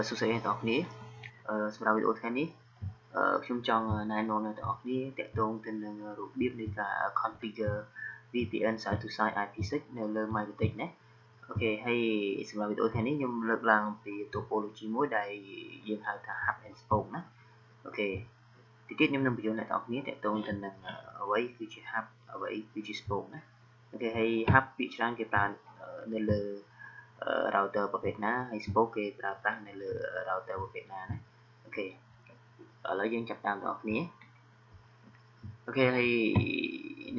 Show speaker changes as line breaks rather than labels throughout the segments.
សួស្តីអ្នកនរគ្នាសម្រាប់វីដេអូថ្ងៃនេះខ្ញុំចង់ណែនាំអ្នកនរគ្នាទាក់ទងទៅនឹងរបៀបនៃការ configure VPN side to side IPsec នៅលើ MikroTik ណាអូខេហើយសម្រាប់វីដេអូថ្ងៃនេះខ្ញុំលើកឡើងពី topology មួយដែលយើងហៅថា hub and spoke ណាអូខេទីទៀតខ្ញុំនឹងបញ្យល់អ្នកនរគ្នាទាក់ទងទៅនឹងអ្វីគឺជា hub អ្វីគឺជា spoke ណាអូខេហើយ hub ពីច្រើនគេប្រើនៅលើrouter ប្រភេទណាហើយ spoke គេប្រើប្រាស់នៅលើ router ប្រភេទណាណាអូខេឥឡូវយើងចាប់តាមបងប្អូនអូខេហើយ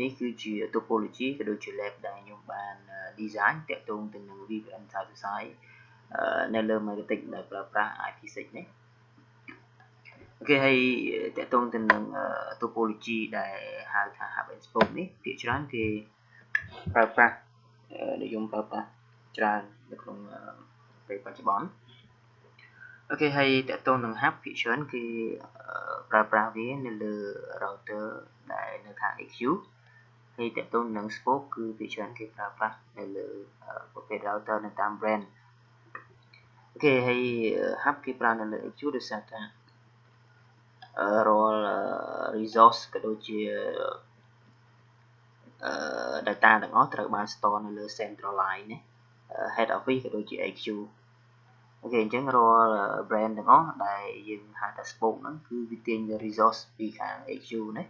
នេះគឺជា topology ក៏ដូចជា lab ដែលខ្ញុំបាន design តាក់ទងទៅនឹង VPN side to side នៅលើ MikroTik ដែលប្រើប្រាស់ IPsec នេះអូខេហើយតាក់ទងទៅនឹង topology ដែលហៅថា hub and spoke នេះភាគច្រើនគេប្រើប្រាស់និយមប្រើប្រាស់ច្រើននៅក្នុងពេលបច្ចុប្បន្នអូខេហើយតកតងនឹង hub ភាគច្រើនគេប្រើប្រាស់វានៅលើ router ដែលនៅខាង EQ ហើយតកតងនឹង spoke គឺភាគច្រើនគេប្រើប្រាស់នៅលើប្រភេទ router នៅតាម brand អូខេហើយ hub គេប្រើនៅលើ EQ ដោយសារថារាល់ resource ក៏ដូចជាdata ទាំងអស់ត្រូវបាន store នៅលើ centralize ណា head office ក៏ដូចជា EQ អូខេអញ្ចឹងរាល់ brand ទាំងអស់ដែលយើងហៅថា spoke ហ្នឹងគឺវាទាញ resource ពីខាង EQ ណា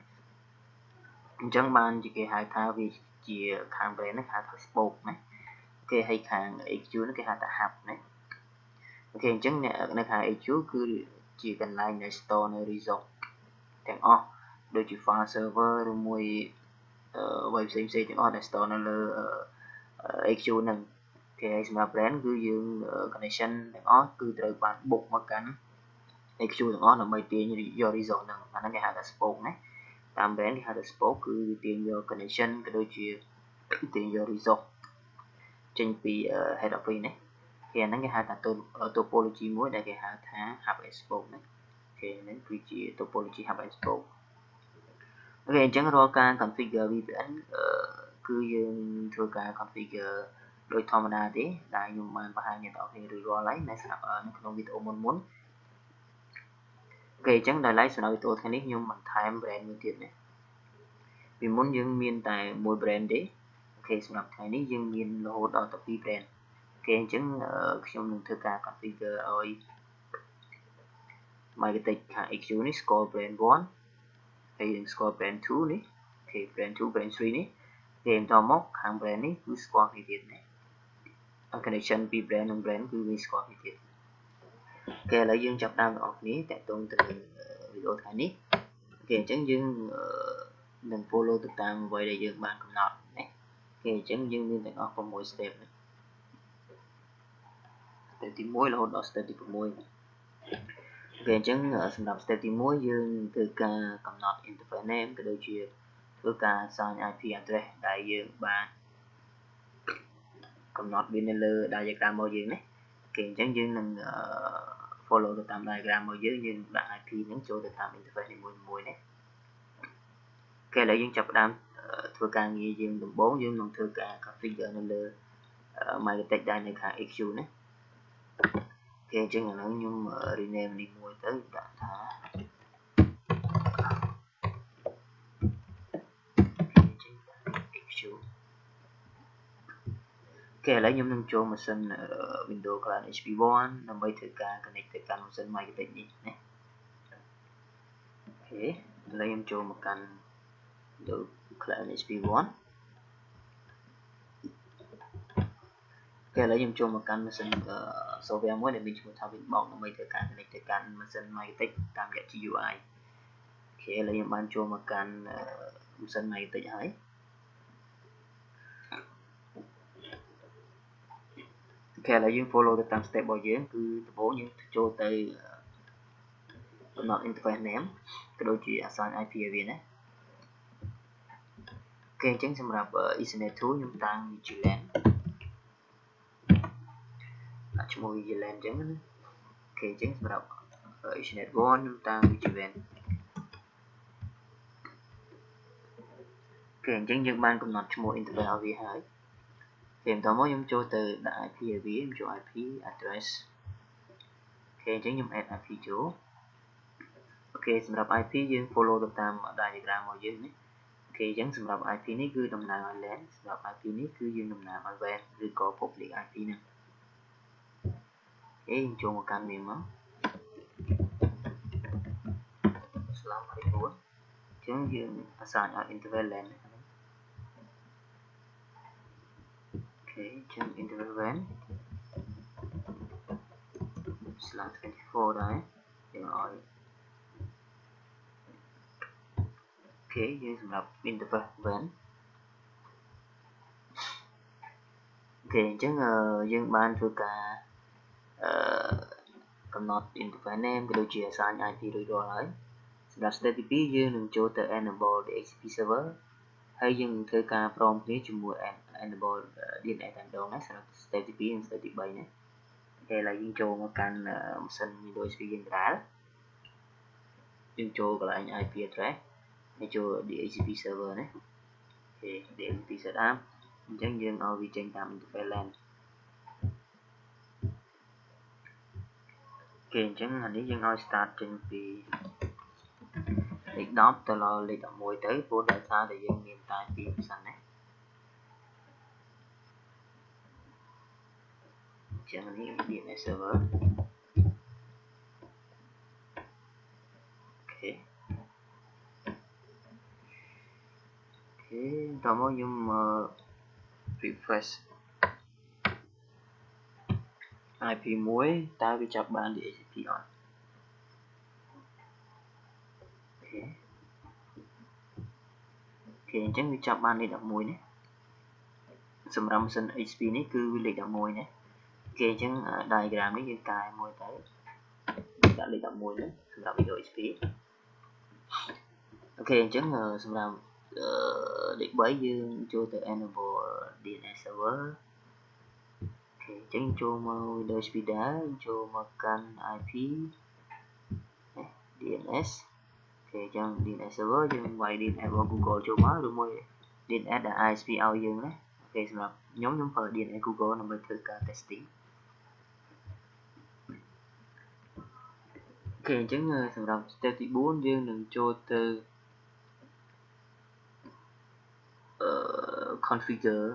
អញ្ចឹងបានជាគេហៅថាវាជាខាង brand ហ្នឹងហៅថា spoke ណាអូខេហើយខាង EQ ហ្នឹងគេហៅថា hub ណាអូខេអញ្ចឹងនៅខាង EQ គឺជាកន្លែងដែល store នៅ resource ទាំងអស់ដូចជា file server ឬមួយអ្វីផ្សេងៗទាំងអស់ដែល store នៅលើ EQ ហ្នឹងគេឲ្យសម្រាប់ brand គឺយើង connection ទាំងអស់គឺត្រូវបាន book មកកាន់ EQ ទាំងអស់ដើម្បីទាញយក resource ហ្នឹងអាហ្នឹងគេហៅថា spoke ណាតាម brand គេហៅថា spoke គឺទាញយក connection ក៏ដូចជាទាញយក resource ចេញពី head office ណាគេអាហ្នឹងគេហៅថា topology មួយដែលគេហៅថា hub and spoke ណាគេហ្នឹងគឺជា topology hub and spoke អូខេអញ្ចឹងរាល់ការ configure VPN គឺយើងធ្វើការ configure ដោយធម្មតាទេដែលខ្ញុំបានបង្ហាញអ្នកនរគ្នារួចរាល់ហើយនៅក្នុងវីដេអូមុនអូខេអញ្ចឹងដោយឡែកសម្រាប់វីដេអូថ្ងៃនេះខ្ញុំបន្ថែម brand មួយទៀតណាពីមុនយើងមានតែមួយ brand ទេអូខេសម្រាប់ថ្ងៃនេះយើងមានរហូតដល់ទៅ2 brand អូខេអញ្ចឹងខ្ញុំនឹងធ្វើការ configure ឲ្យ MikroTik ខាង EQ នេះ score brand 1ហើយនឹង score brand 2នេះអូខេ brand 2 brand 3នេះគេបន្តមកខាង brand នេះគឺស្គាល់គ្នាទៀតណា connection ពី brand និង brand គឺវាស្គាល់គ្នាទៀតអូខេឥឡូវយើងចាប់ដើមបងប្អូនគ្នាតាក់ទងទៅនឹងវីដេអូថ្ងៃនេះអូខេអញ្ចឹងយើងនឹង follow ទៅតាមអ្វីដែលយើងបានកំណត់ណាអូខេអញ្ចឹងយើងមានទាំងអស់6 step ណា step ទី1រហូតដល់ step ទី6អូខេអញ្ចឹងសម្រាប់ step ទី1យើងធ្វើការកំណត់ interface name ក៏ដូចជាធ្វើការ assign IP address ដែលយើងបានកំណត់វានៅលើ diagram របស់យើងណាអូខេអញ្ចឹងយើងនឹង follow ទៅតាម diagram របស់យើងដាក់ IP ហ្នឹងចូលទៅតាម interface នីមួយៗណាអូខេឥឡូវយើងចាប់ផ្ដើមធ្វើការងារយើងដំបូងយើងនឹងធ្វើការ configure នៅលើ MikroTik ដែលនៅខាង EQ ណាអូខេអញ្ចឹងឥឡូវខ្ញុំ rename នេះមួយទៅដាក់ថាEQអូខេឥឡូវខ្ញុំនឹងចូលម៉ាស៊ីន Windows Client HP1 ដើម្បីធ្វើការ connect ទៅកាន់ម៉ាស៊ីន MikroTik នេះណាអូខេឥឡូវខ្ញុំចូលមកកាន់ Windows Client HP1 អូខេឥឡូវខ្ញុំចូលមកកាន់ម៉ាស៊ីន software មួយដែលមានឈ្មោះថា Winbox ដើម្បីធ្វើការ connect ទៅកាន់ម៉ាស៊ីន MikroTik តាមរយៈ GUI អូខេឥឡូវខ្ញុំបានចូលមកកាន់ម៉ាស៊ីន MikroTik ហើយអូខេឥឡូវយើង follow ទៅតាម step របស់យើងគឺដំបូងយើងចូលទៅកំណត់ interface name ក៏ដូចជា assign IP ឲ្យវាណាអូខេអញ្ចឹងសម្រាប់ Ethernet 2ខ្ញុំតាំង VGLAN ដាក់ឈ្មោះ VGLAN អញ្ចឹងណាអូខេអញ្ចឹងសម្រាប់ Ethernet 1ខ្ញុំតាំង VGLAN អូខេអញ្ចឹងយើងបានកំណត់ឈ្មោះ interface ឲ្យវាហើយអូខេបន្តមកខ្ញុំចូលទៅដាក់ IP ឲ្យវាខ្ញុំចូល IP address អញ្ចឹងខ្ញុំ add IP ចូលអូខេសម្រាប់ IP យើង follow ទៅតាម diagram របស់យើងនេះអូខេអញ្ចឹងសម្រាប់ IP នេះគឺតំណាងឲ្យ LAN សម្រាប់ IP នេះគឺយើងតំណាងឲ្យ WAN ឬក៏ public IP ហ្នឹងអូខេយើងចូលមកកាន់វាមកស្លាប់ឲ្យរួចអញ្ចឹងយើង assign ឲ្យ interval LAN អូខេអញ្ចឹង interval WAN /24 ដែរយើងឲ្យអូខេយើងសម្រាប់ interval WAN អូខេអញ្ចឹងយើងបានធ្វើការកំណត់ interval name ក៏ដូចជា assign IP រួចរាល់ហើយសម្រាប់ step ទី2យើងនឹងចូលទៅ enable DHCP server ហើយយើងនឹងធ្វើការព្រមគ្នាជាមួយ enable DNS តែម្ដងណាសម្រាប់ step ទី2និង step ទី3ណាពេលឡើយយើងចូលមកកាន់ម៉ាស៊ីន Windows XP យើងដដែលយើងចូលកន្លែង IP address ហើយចូល DHCP server ណាអូខេ DHCP setup អញ្ចឹងយើងឲ្យវាចេញតាម interface LAN អូខេអញ្ចឹងអានេះយើងឲ្យ start ចេញពីលេខ10ទៅដល់លេខ11ទៅព្រោះដោយសារតែយើងមានតែ2ម៉ាស៊ីនណាអញ្ចឹងនេះ DNS server អូខេតោះមកខ្ញុំrefresh IP មួយតើវាចាប់បាន DHCP អត់អូខេអញ្ចឹងវាចាប់បានលេខ11ណាសម្រាប់ម៉ាស៊ីន HP នេះគឺវាលេខ11ណាអូខេអញ្ចឹង diagram នេះយើងកែមួយទៅដាក់លេខ11នេះសម្រាប់ Windows XP អូខេអញ្ចឹងសម្រាប់លេខ3យើងចូលទៅ enable DNS server អូខេអញ្ចឹងចូលមក Windows XP ដែរចូលមកកាន់ IP DNS អូខេអញ្ចឹង DNS server យើងវាយ DNS របស់ Google ចូលមកឬមួយ DNS ដែល ISP ឲ្យយើងណាអូខេសម្រាប់ខ្ញុំប្រើ DNS Google ដើម្បីធ្វើការ testing អូខេអញ្ចឹងសម្រាប់ step ទី4យើងនឹងចូលទៅ configure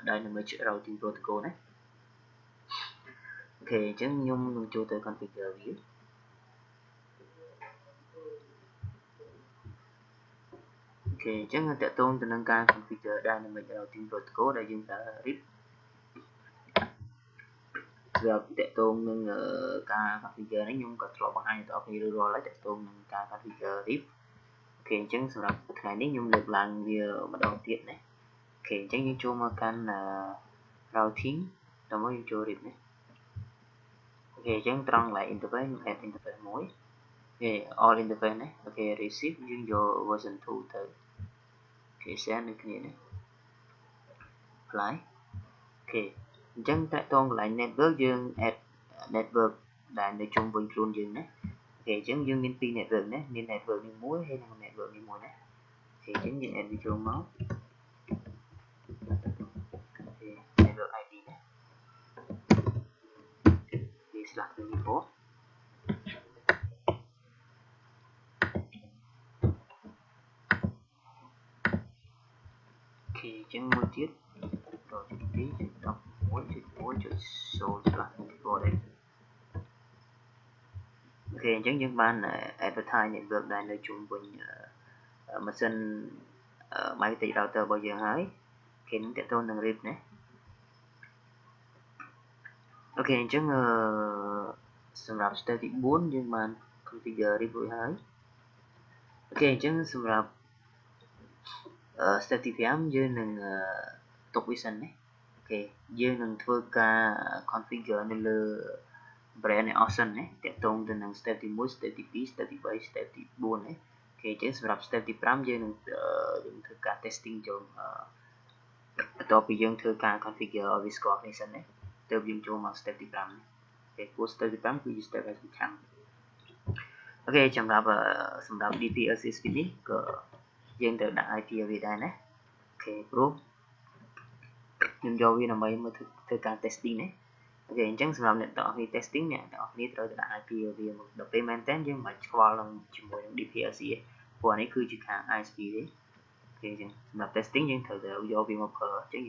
dynamic routing protocol ណាអូខេអញ្ចឹងខ្ញុំនឹងចូលទៅ configure វាអូខេអញ្ចឹងតកតងទៅនឹងការ configure dynamic routing protocol ដែលយើងប្រើ RIP សម្រាប់តកតងនឹងការ configure នេះខ្ញុំក៏ធ្លាប់បង្ហាញដល់អ្នកនររាល់ហើយតកតងនឹងការ configure RIP អូខេអញ្ចឹងសម្រាប់ថ្ងៃនេះខ្ញុំលើកឡើងវាម្ដងទៀតណាអូខេអញ្ចឹងយើងចូលមកកាន់ routing តើមកយើងចូល RIP ណាអូខេអញ្ចឹងត្រង់កន្លែង interface ខ្ញុំ add interface មួយអូខេ all interface ណាអូខេ receive យើងយក version 2ទៅអូខេ share ដូចគ្នាណា apply អូខេអញ្ចឹងតកតងកន្លែង network យើង add network ដែលនៅជុំវិញខ្លួនយើងណាអូខេអញ្ចឹងយើងមាន2 network ណាមាន network នេះមួយហើយនិង network នេះមួយណាអូខេអញ្ចឹងយើង add វាចូលមកអូខេ network ID ណាវា /24 អូខេអញ្ចឹងមួយទៀត1.2.11.1.1.0/24 ដែរអូខេអញ្ចឹងយើងបាន advertise network ដែលនៅជុំវិញម៉ាស៊ីន MyTech router របស់យើងហើយគេនឹងតកតងនឹង RIP ណាអូខេអញ្ចឹងសម្រាប់ step ទី4យើងបាន configure RIP រួចហើយអូខេអញ្ចឹងសម្រាប់step ទី5យើងនឹងទុកវាសិនណាអូខេយើងនឹងធ្វើការ configure នៅលើ brand ឲ្យអស់សិនណាតកតងទៅនឹង step ទី1 step ទី2 step ទី3 step ទី4ណាអូខេអញ្ចឹងសម្រាប់ step ទី5យើងនឹងធ្វើការ testing ចូលបន្ទាប់ពីយើងធ្វើការ configure ឲ្យវាស្គាល់គ្នាសិនណាទើបយើងចូលមក step ទី5នេះអូខេព្រោះ step ទី5គឺជា step ដែលសំខាន់អូខេសម្រាប់ DPLCSP នេះក៏យើងត្រូវដាក់ IP ឲ្យវាដែរណាអូខេព្រោះខ្ញុំយកវាដើម្បីមកធ្វើការ testing ណា ok អញ្ចឹងសម្រាប់អ្នកទាំងអស់គ្នា testing អ្នកទាំងអស់គ្នាត្រូវតែដាក់ IP វាមកដល់ពេលមែនតើយើងមិនខ្វល់នឹងជាមួយនឹង DPLC ទេព្រោះអានេះគឺជាខាង ISP ទេអូខេអញ្ចឹងសម្រាប់ testing យើងត្រូវតែយកវាមកប្រើអញ្ចឹង